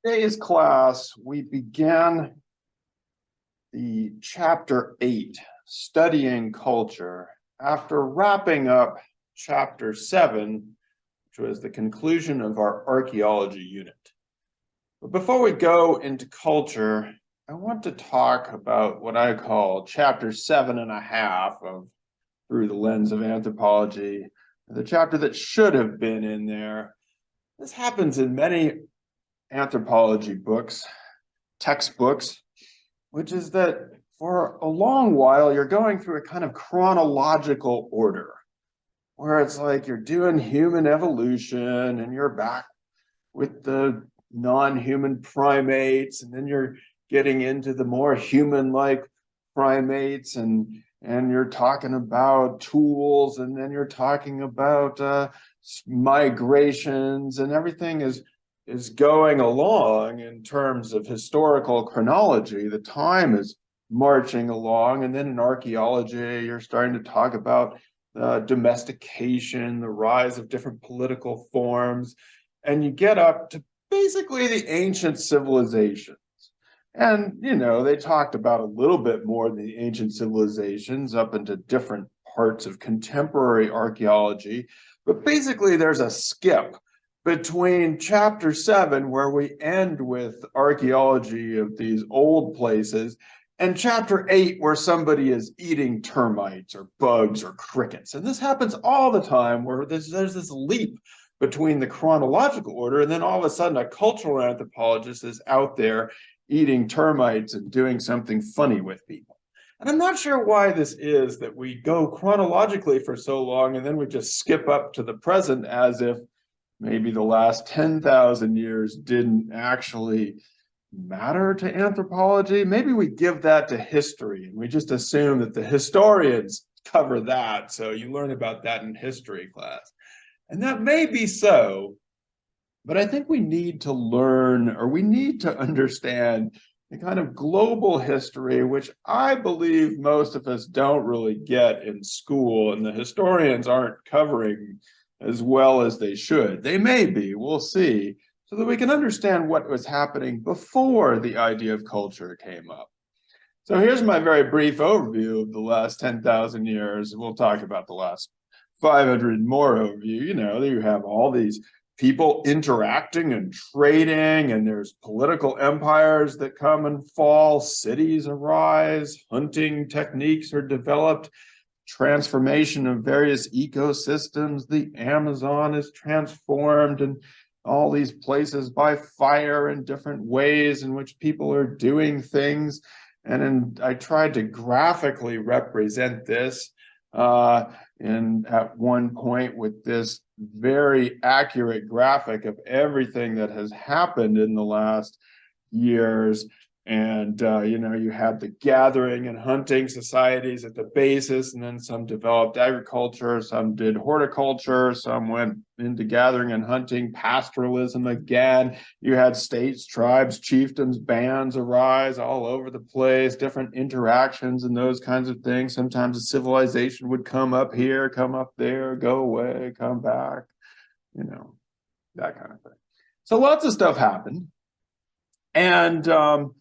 Today's class, we began the chapter 8, Studying Culture, after wrapping up chapter 7, which was the conclusion of our archaeology unit. But before we go into culture, I want to talk about what I call chapter 7.5 of Through the Lens of Anthropology, the chapter that should have been in there. This happens in many anthropology books, textbooks, which is that for a long while, you're going through a kind of chronological order, where it's like you're doing human evolution and you're back with the non-human primates, and then you're getting into the more human-like primates, and you're talking about tools, and then you're talking about migrations, and everything is going along in terms of historical chronology. The time is marching along, and then in archaeology, you're starting to talk about domestication, the rise of different political forms, and you get up to basically the ancient civilizations. And, they talked about a little bit more than the ancient civilizations up into different parts of contemporary archaeology. But basically, there's a skip between chapter 7, where we end with archaeology of these old places, and chapter 8, where somebody is eating termites or bugs or crickets. And this happens all the time, where there's this leap between the chronological order, and then all of a sudden a cultural anthropologist is out there eating termites and doing something funny with people. And I'm not sure why this is that we go chronologically for so long, and then we just skip up to the present as if maybe the last 10,000 years didn't actually matter to anthropology. Maybe we give that to history, and we just assume that the historians cover that, so you learn about that in history class. And that may be so, but I think we need to learn, or we need to understand, the kind of global history, which I believe most of us don't really get in school, and the historians aren't covering as well as they should. They may be, we'll see, so that we can understand what was happening before the idea of culture came up. So here's my very brief overview of the last 10,000 years. We'll talk about the last 500 more overview. You have all these people interacting and trading, and there's political empires that come and fall, cities arise, hunting techniques are developed, transformation of various ecosystems, the Amazon is transformed, and all these places by fire in different ways in which people are doing things. And I tried to graphically represent this at one point with this very accurate graphic of everything that has happened in the last years. And, you had the gathering and hunting societies at the basis, and then some developed agriculture, some did horticulture, some went into gathering and hunting, pastoralism again. You had states, tribes, chieftains, bands arise all over the place, different interactions and those kinds of things. Sometimes a civilization would come up here, come up there, go away, come back, that kind of thing. So lots of stuff happened. And there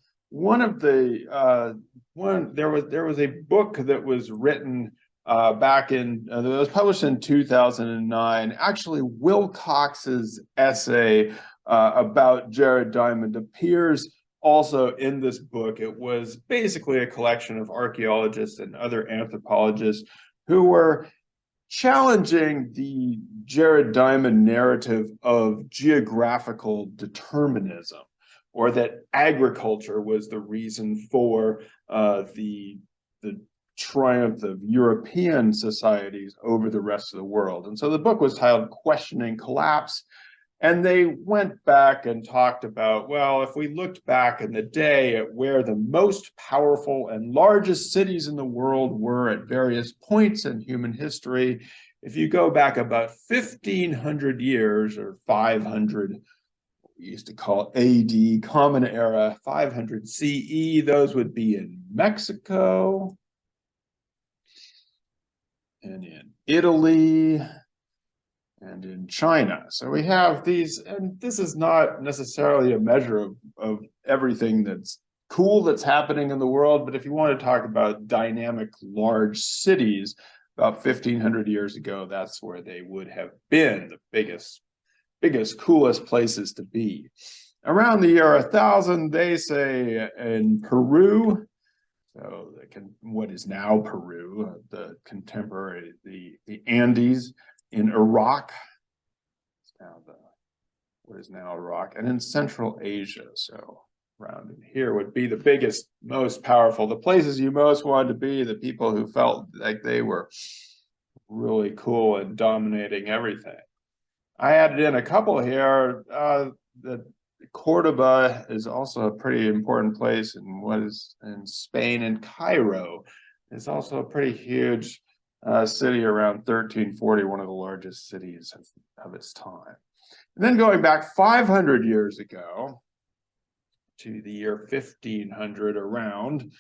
was a book that was written that was published in 2009. Actually, Wilcox's essay about Jared Diamond appears also in this book. It was basically a collection of archaeologists and other anthropologists who were challenging the Jared Diamond narrative of geographical determinism, or that agriculture was the reason for the triumph of European societies over the rest of the world. And so the book was titled Questioning Collapse. And they went back and talked about, well, if we looked back in the day at where the most powerful and largest cities in the world were at various points in human history, if you go back about 1,500 years, or 500, we used to call AD, Common Era, 500 CE, those would be in Mexico and in Italy and in China. So we have these, and this is not necessarily a measure of everything that's cool that's happening in the world, but if you want to talk about dynamic large cities, about 1,500 years ago, that's where they would have been the biggest, coolest places to be. Around the year 1000, they say in Peru, so what is now Peru, the contemporary, the Andes, in Iraq, it's now what is now Iraq, and in Central Asia. So around in here would be the biggest, most powerful, the places you most wanted to be, the people who felt like they were really cool and dominating everything. I added in a couple here. That Cordoba is also a pretty important place in what is in Spain, and Cairo is also a pretty huge city around 1340, one of the largest cities of its time. And then going back 500 years ago to the year 1500 around,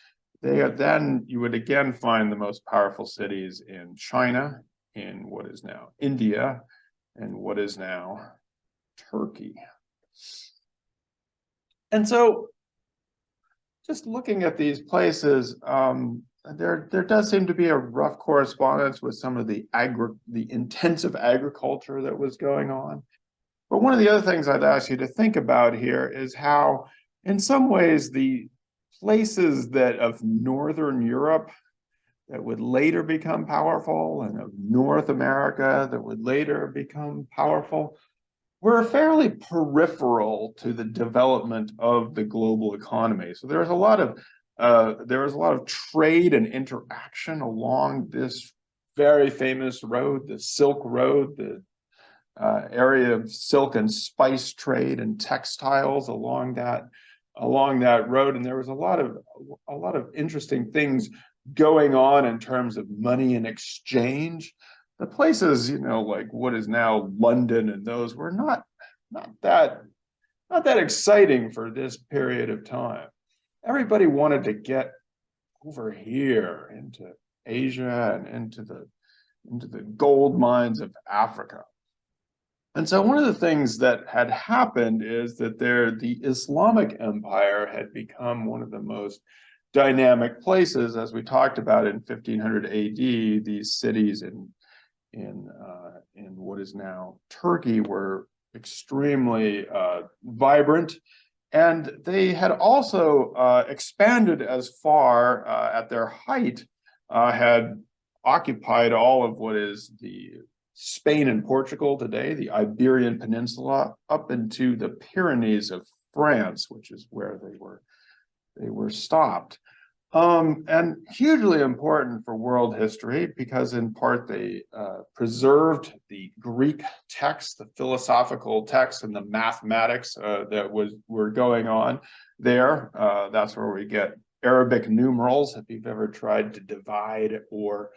then you would again find the most powerful cities in China, in what is now India, and what is now Turkey. And so just looking at these places, there does seem to be a rough correspondence with some of the intensive agriculture that was going on. But one of the other things I'd ask you to think about here is how, in some ways, the places that of Northern Europe that would later become powerful, and of North America that would later become powerful, were fairly peripheral to the development of the global economy. So there was a lot of trade and interaction along this very famous road, the Silk Road, the area of silk and spice trade and textiles along that road. And there was a lot of interesting things going on in terms of money and exchange. The places, like what is now London, and those were not that exciting for this period of time. Everybody wanted to get over here into Asia and into the gold mines of Africa. And so one of the things that had happened is that the Islamic Empire had become one of the most dynamic places, as we talked about in 1500 AD. These cities in what is now Turkey were extremely vibrant, and they had also expanded as far at their height, had occupied all of what is the Spain and Portugal today, the Iberian Peninsula, up into the Pyrenees of France, which is where they were stopped. And hugely important for world history, because in part they preserved the Greek texts, the philosophical texts, and the mathematics that were going on there. That's where we get Arabic numerals. If you've ever tried to divide or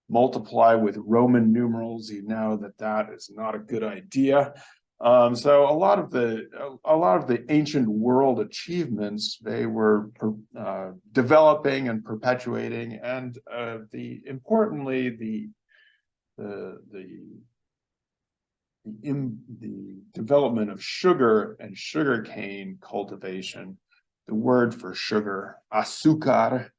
multiply with Roman numerals, you know that is not a good idea. So a lot of the ancient world achievements, they were developing and perpetuating, and importantly the development of sugar and sugarcane cultivation. The word for sugar, azúcar,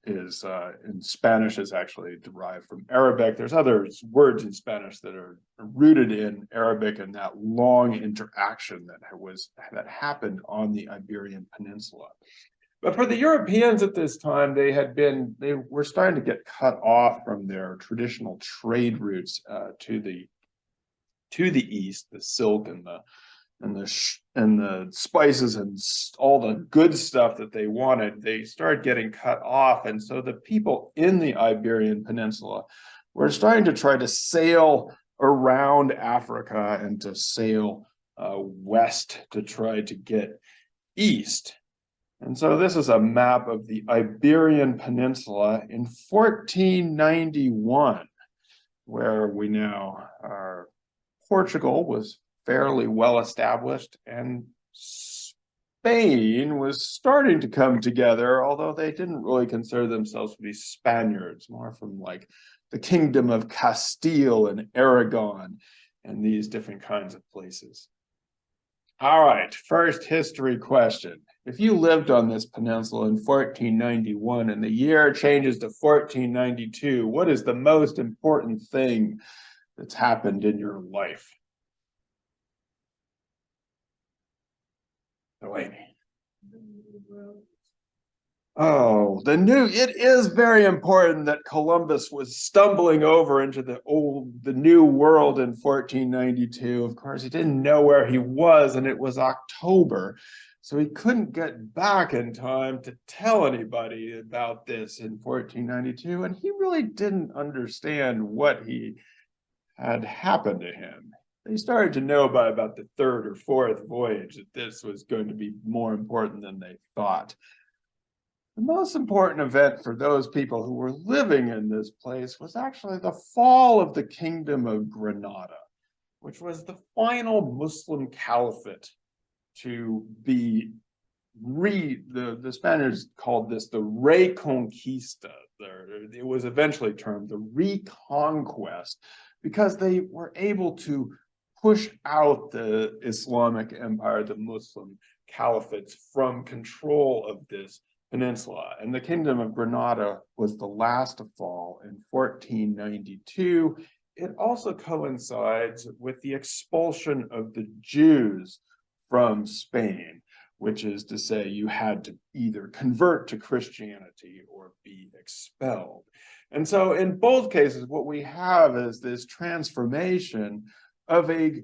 is in Spanish is actually derived from Arabic. There's other words in Spanish that are rooted in Arabic, and that long interaction that happened on the Iberian Peninsula. But for the Europeans at this time, they were starting to get cut off from their traditional trade routes to the east, the silk and the spices and all the good stuff that they wanted. They started getting cut off, and so the people in the Iberian Peninsula were starting to try to sail around Africa and to sail west to try to get east. And so this is a map of the Iberian Peninsula in 1491, where we now are. Portugal was fairly well established, and Spain was starting to come together, although they didn't really consider themselves to be Spaniards, more from like the kingdom of Castile and Aragon and these different kinds of places. All right, first history question. If you lived on this peninsula in 1491 and the year changes to 1492, what is the most important thing that's happened in your life? Delaney. Oh, it is very important that Columbus was stumbling over into the new world in 1492. Of course, he didn't know where he was, and it was October. So he couldn't get back in time to tell anybody about this in 1492. And he really didn't understand what had happened to him. They started to know by about the third or fourth voyage that this was going to be more important than they thought. The most important event for those people who were living in this place was actually the fall of the Kingdom of Granada, which was the final Muslim caliphate to be the Spaniards called this the Reconquista. It was eventually termed the Reconquest because they were able to push out the Islamic Empire, the Muslim caliphates, from control of this peninsula. And the Kingdom of Granada was the last to fall in 1492. It also coincides with the expulsion of the Jews from Spain, which is to say you had to either convert to Christianity or be expelled. And so in both cases, what we have is this transformation of a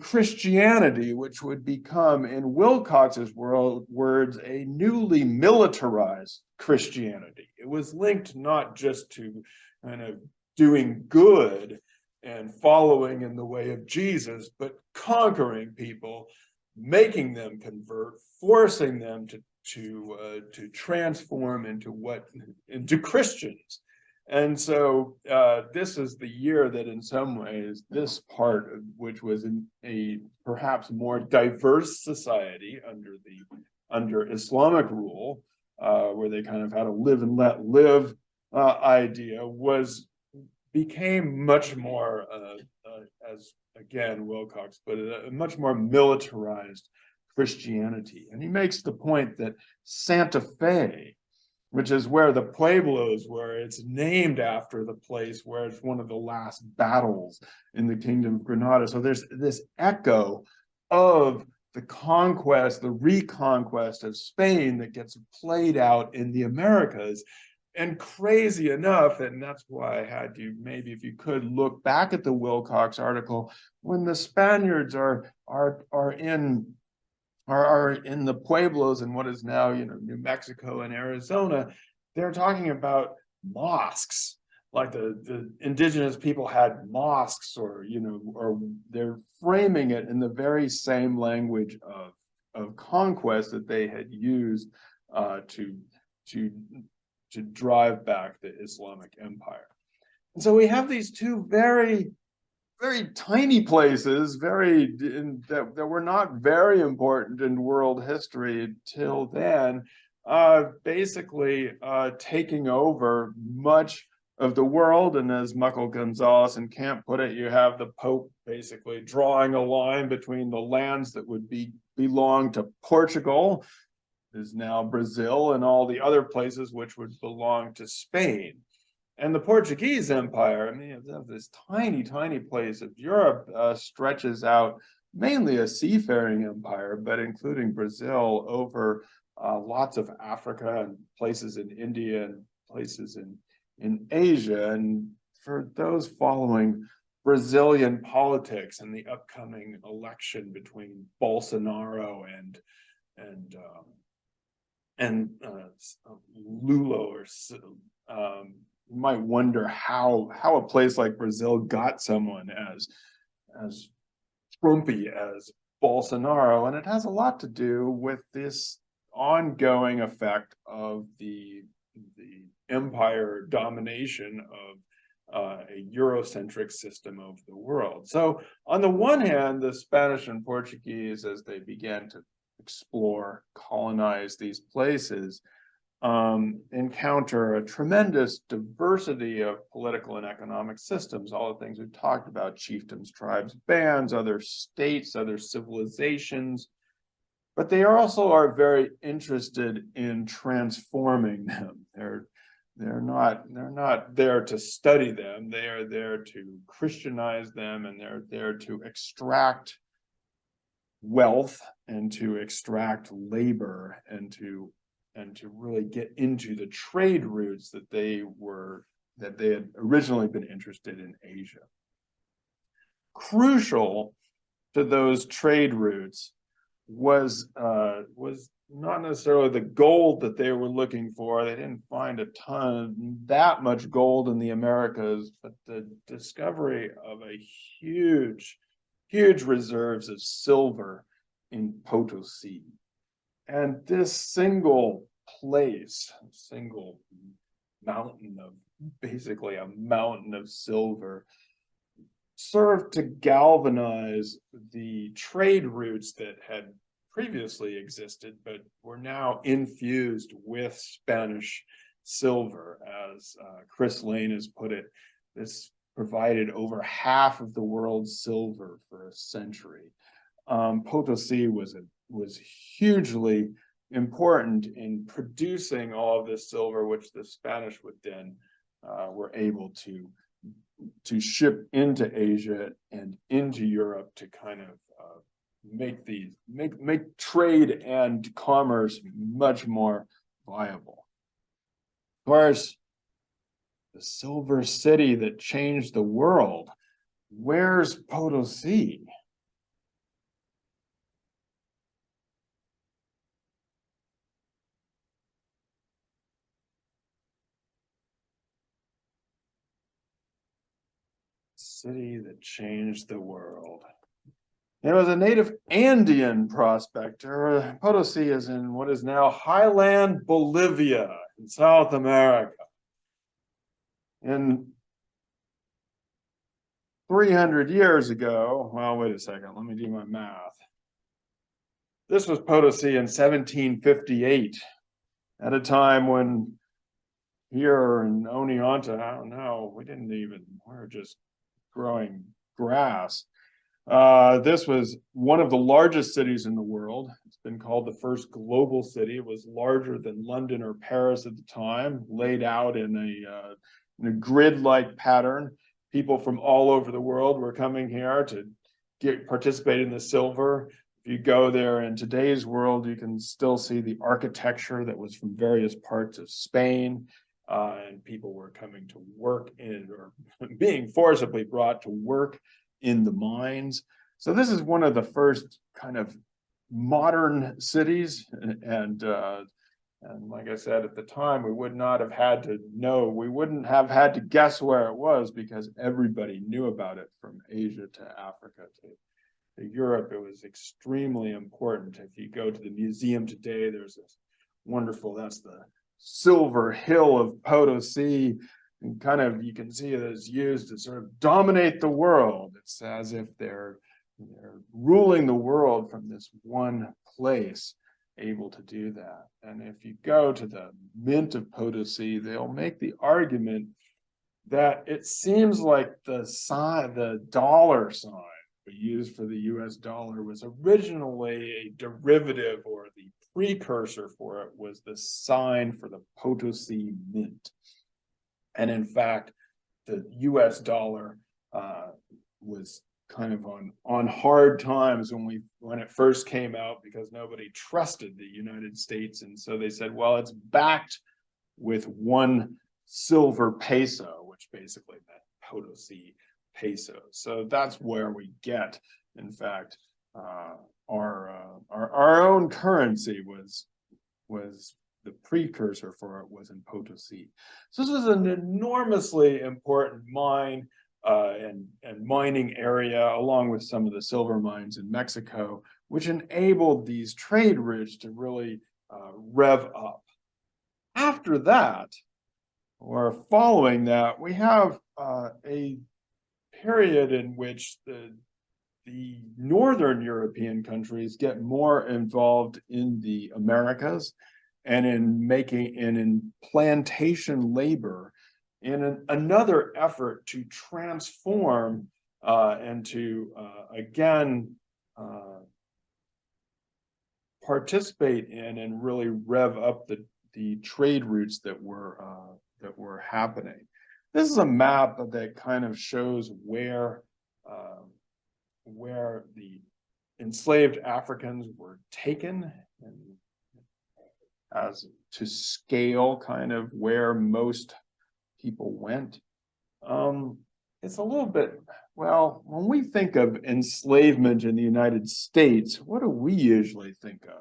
Christianity which would become, in Wilcox's words, a newly militarized Christianity. It was linked not just to kind of doing good and following in the way of Jesus, but conquering people, making them convert, forcing them to transform into Christians. And so this is the year that in some ways this part, which was in a perhaps more diverse society under Islamic rule, where they kind of had a live and let live idea, became much more, as again Wilcox put it, a much more militarized Christianity. And he makes the point that Santa Fe, which is where the Pueblos were, it's named after the place where it's one of the last battles in the Kingdom of Granada. So there's this echo of the conquest, the reconquest of Spain that gets played out in the Americas. And crazy enough, and that's why I had you, maybe if you could look back at the Wilcox article, when the Spaniards are in the Pueblos in what is now, New Mexico and Arizona, they're talking about mosques. Like the indigenous people had mosques, or they're framing it in the very same language of conquest that they had used to drive back the Islamic Empire. And so we have these two very, very tiny places, that were not very important in world history till then, basically taking over much of the world. And as Michael Gonzalez and Camp put it, you have the Pope basically drawing a line between the lands that would belong to Portugal, is now Brazil, and all the other places which would belong to Spain. And the Portuguese Empire, this tiny, tiny place of Europe stretches out, mainly a seafaring empire, but including Brazil, over lots of Africa and places in India and places in Asia. And for those following Brazilian politics and the upcoming election between Bolsonaro and Lula, or you might wonder how a place like Brazil got someone as Trumpy as Bolsonaro. And it has a lot to do with this ongoing effect of the empire domination of a Eurocentric system of the world. So on the one hand, the Spanish and Portuguese, as they began to explore, colonize these places, encounter a tremendous diversity of political and economic systems, all the things we've talked about: chiefdoms, tribes, bands, other states, other civilizations. But they also are very interested in transforming them. They're not there to study them. They are there to Christianize them, and they're there to extract wealth and to extract labor and to really get into the trade routes that they had originally been interested in Asia. Crucial to those trade routes was not necessarily the gold that they were looking for. They didn't find that much gold in the Americas, but the discovery of a huge reserves of silver in Potosí. And this single place, single mountain of, basically a mountain of silver, served to galvanize the trade routes that had previously existed, but were now infused with Spanish silver. As Chris Lane has put it, this provided over half of the world's silver for a century. Potosí was hugely important in producing all of this silver, which the Spanish would then were able to ship into Asia and into Europe to kind of make trade and commerce much more viable. Of course, the silver city that changed the world. Where's Potosí? City that changed the world. It was a native Andean prospector. Potosí is in what is now highland Bolivia in South America. And 300 years ago, well, wait a second, let me do my math. This was Potosí in 1758, at a time when here in Oneonta, I don't know, we were just growing grass. This was one of the largest cities in the world. It's been called the first global city. It was larger than London or Paris at the time, laid out in a grid-like pattern. People from all over the world were coming here to participate in the silver. If you go there in today's world, you can still see the architecture that was from various parts of Spain. And people were coming to work in, or being forcibly brought to work in the mines. So this is one of the first kind of modern cities. And like I said, at the time, we would not have had to know, we wouldn't have had to guess where it was, because everybody knew about it from Asia to Africa to Europe. It was extremely important. If you go to the museum today, there's this wonderful, that's the Silver Hill of Potosí, and kind of you can see it is used to sort of dominate the world. It's as if they're ruling the world from this one place, able to do that. And if you go to the Mint of Potosí, they'll make the argument that it seems like the dollar sign we use for the US dollar was originally a derivative, or the precursor for it was the sign for the Potosí Mint. And in fact, the US dollar was kind of on hard times when it first came out, because nobody trusted the United States. And so they said, well, it's backed with one silver peso, which basically meant Potosí pesos. So that's where we get, in fact, our own currency was the precursor for it was in Potosí. So this was an enormously important mine and mining area, along with some of the silver mines in Mexico, which enabled these trade routes to really rev up. After that, or following that, we have a period in which the northern European countries get more involved in the Americas. and in plantation labor, in another effort to transform and to again participate in and really rev up the trade routes that were happening. This is a map that kind of shows where the enslaved Africans were taken, and as to scale kind of where most people went. It's a little bit, well, when we think of enslavement in the United States, what do we usually think of?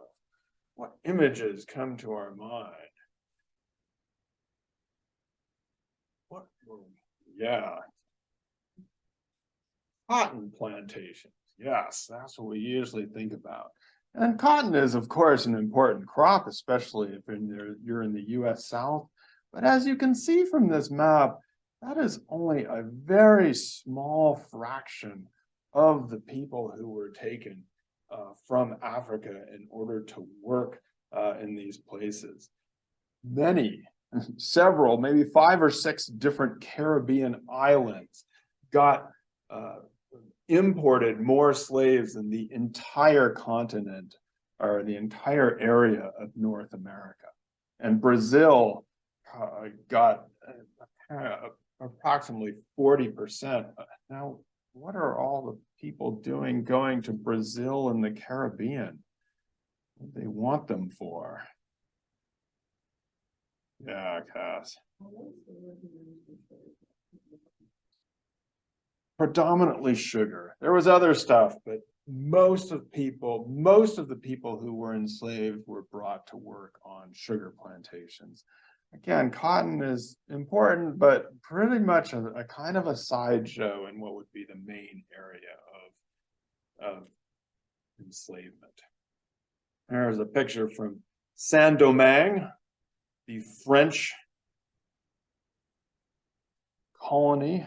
What images come to our mind? Yeah. Cotton plantations. Yes, that's what we usually think about. And cotton is, of course, an important crop, especially if you're in the US South. But as you can see from this map, that is only a very small fraction of the people who were taken from Africa in order to work in these places. Many, several, maybe 5 or 6 different Caribbean islands got imported more slaves than the entire continent or the entire area of North America. And Brazil got approximately 40%. Now, what are all the people doing going to Brazil and the Caribbean? What do they want them for? Yeah, Cass. Predominantly sugar. There was other stuff, but most of the people who were enslaved were brought to work on sugar plantations. Again, cotton is important, but pretty much a kind of a sideshow in what would be the main area of enslavement. There's a picture from Saint-Domingue, the French colony,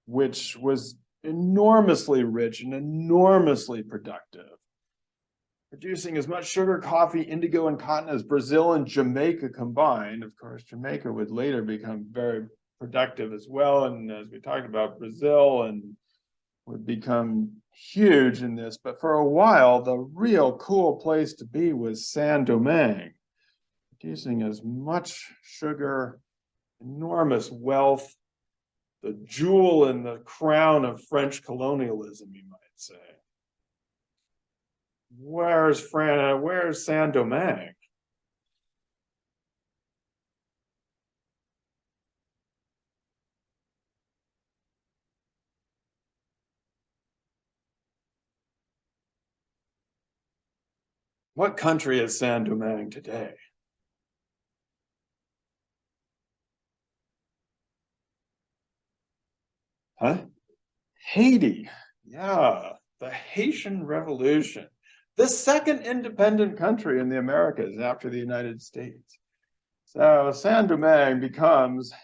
which was enormously rich and enormously productive, producing as much sugar, coffee, indigo, and cotton as Brazil and Jamaica combined. Of course, Jamaica would later become very productive as well, and as we talked about, Brazil and would become huge in this. But for a while, the real cool place to be was Saint-Domingue, producing as much sugar, enormous wealth, the jewel in the crown of French colonialism, you might say. Where's Saint-Domingue? What country is Saint-Domingue today? Huh? Haiti. Yeah, the Haitian Revolution. The second independent country in the Americas after the United States. So Saint-Domingue becomes,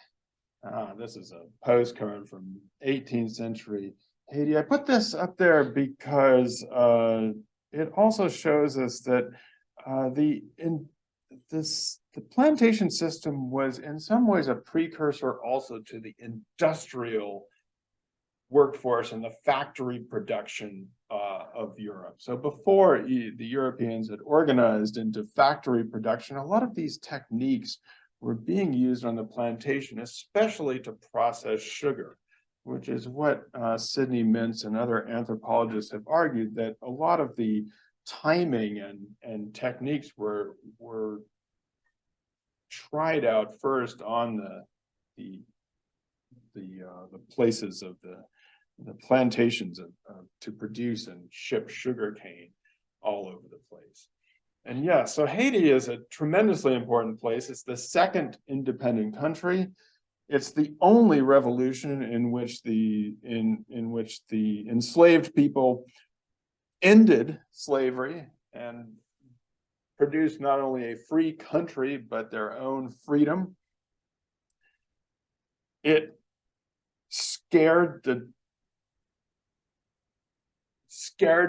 this is a postcard from 18th century Haiti. I put this up there because it also shows us that the plantation system was in some ways a precursor also to the industrial workforce and the factory production of Europe. So before the Europeans had organized into factory production, a lot of these techniques were being used on the plantation, especially to process sugar, which is what Sidney Mintz and other anthropologists have argued, that a lot of the timing and techniques were tried out first on the places of the plantations to produce and ship sugar cane all over the place. And yeah, so Haiti is a tremendously important place. It's the second independent country. It's the only revolution in which the enslaved people ended slavery and produced not only a free country, but their own freedom. It scared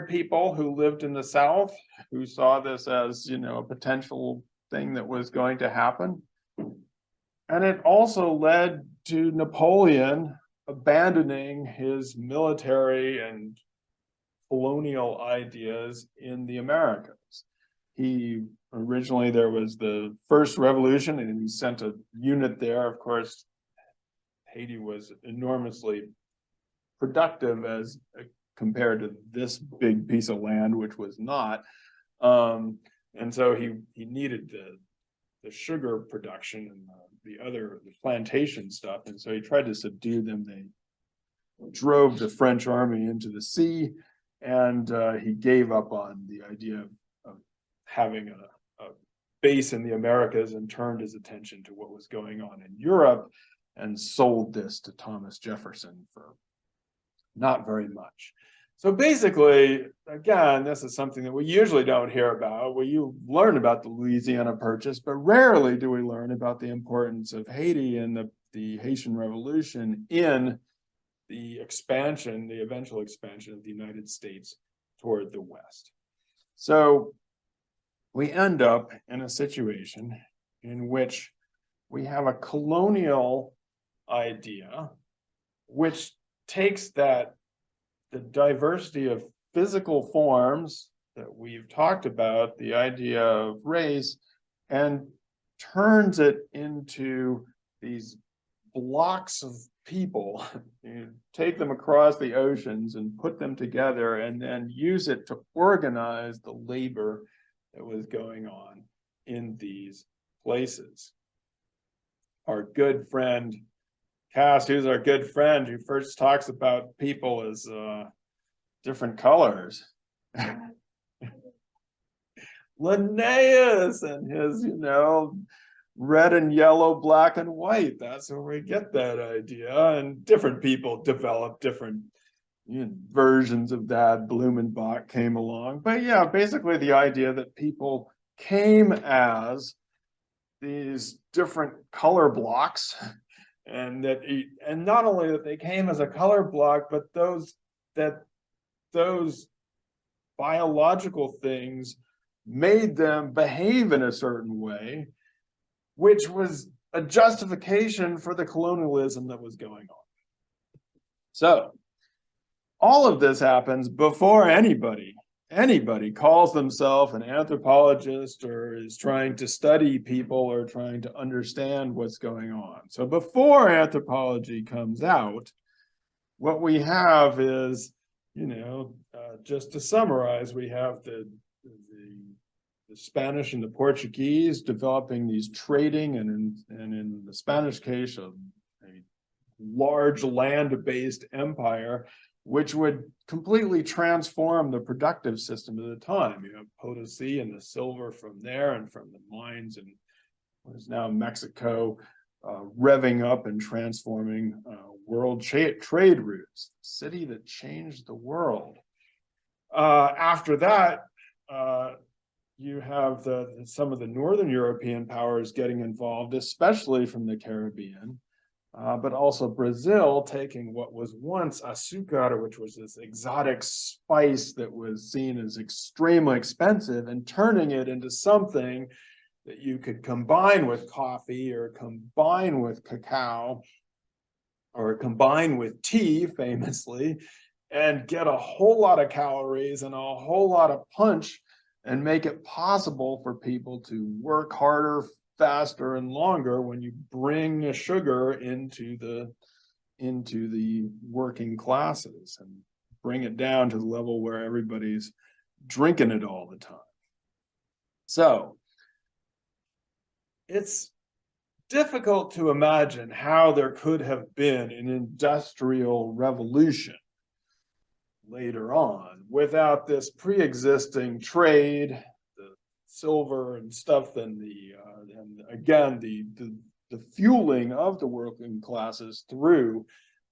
people who lived in the South, who saw this as, a potential thing that was going to happen. And it also led to Napoleon abandoning his military and colonial ideas in the Americas. He originally, there was the first revolution and he sent a unit there. Of course, Haiti was enormously productive as compared to this big piece of land, which was not. And so he needed the sugar production and the plantation stuff. And so he tried to subdue them. They drove the French army into the sea, and he gave up on the idea of having a base in the Americas and turned his attention to what was going on in Europe and sold this to Thomas Jefferson for not very much. So basically, again, this is something that we usually don't hear about. You learn about the Louisiana Purchase, but rarely do we learn about the importance of Haiti and the Haitian Revolution in the expansion, the eventual expansion of the United States toward the West. So we end up in a situation in which we have a colonial idea which takes the diversity of physical forms that we've talked about, the idea of race, and turns it into these blocks of people. You take them across the oceans and put them together and then use it to organize the labor that was going on in these places. Our good friend Cass, who's our good friend, who first talks about people as different colors. Linnaeus and his, red and yellow, black and white. That's where we get that idea. And different people develop different versions of that. Blumenbach came along. But yeah, basically the idea that people came as these different color blocks, and not only that they came as a color block, but those biological things made them behave in a certain way, which was a justification for the colonialism that was going on. So all of this happens before anybody calls themselves an anthropologist or is trying to study people or trying to understand what's going on. So before anthropology comes out, what we have is, just to summarize, we have the Spanish and the Portuguese developing these trading, and in the Spanish case, a large land-based empire, which would completely transform the productive system of the time. You have Potosí and the silver from there, and from the mines in what is now Mexico, revving up and transforming world trade routes, the city that changed the world. After that, you have some of the Northern European powers getting involved, especially from the Caribbean. But also Brazil taking what was once açúcar, which was this exotic spice that was seen as extremely expensive, and turning it into something that you could combine with coffee or combine with cacao or combine with tea, famously, and get a whole lot of calories and a whole lot of punch and make it possible for people to work harder, faster, and longer when you bring sugar into the working classes and bring it down to the level where everybody's drinking it all the time. So it's difficult to imagine how there could have been an industrial revolution later on without this pre-existing trade, silver and stuff, and again the fueling of the working classes through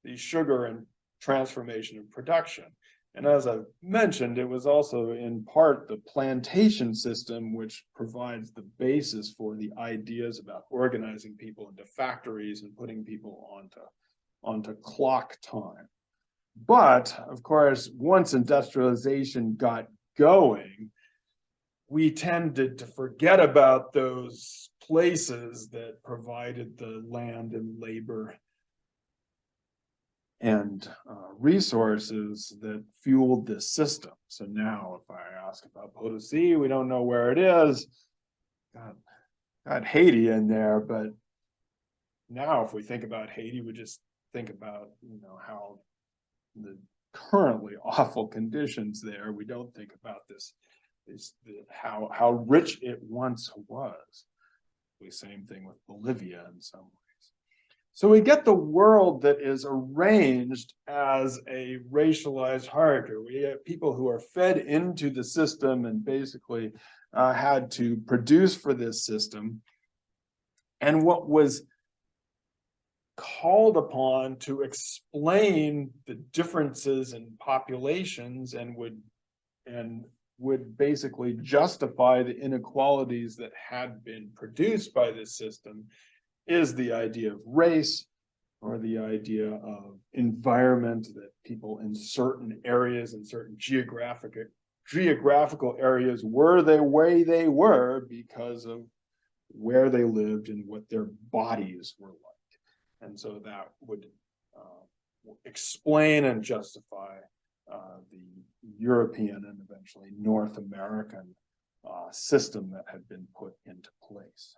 the sugar and transformation of production. And as I mentioned, it was also in part the plantation system which provides the basis for the ideas about organizing people into factories and putting people onto clock time. But of course, once industrialization got going, we tended to forget about those places that provided the land and labor and resources that fueled this system. So now if I ask about Potosí, we don't know where it is. Got Haiti in there, but now if we think about Haiti, we just think about, how the currently awful conditions there. We don't think about how rich it once was. The same thing with Bolivia in some ways. So we get the world that is arranged as a racialized hierarchy. We have people who are fed into the system and basically had to produce for this system. And what was called upon to explain the differences in populations and would basically justify the inequalities that had been produced by this system is the idea of race, or the idea of environment, that people in certain areas, in certain geographical areas were the way they were because of where they lived and what their bodies were like. And so that would explain and justify the European and eventually North American system that had been put into place.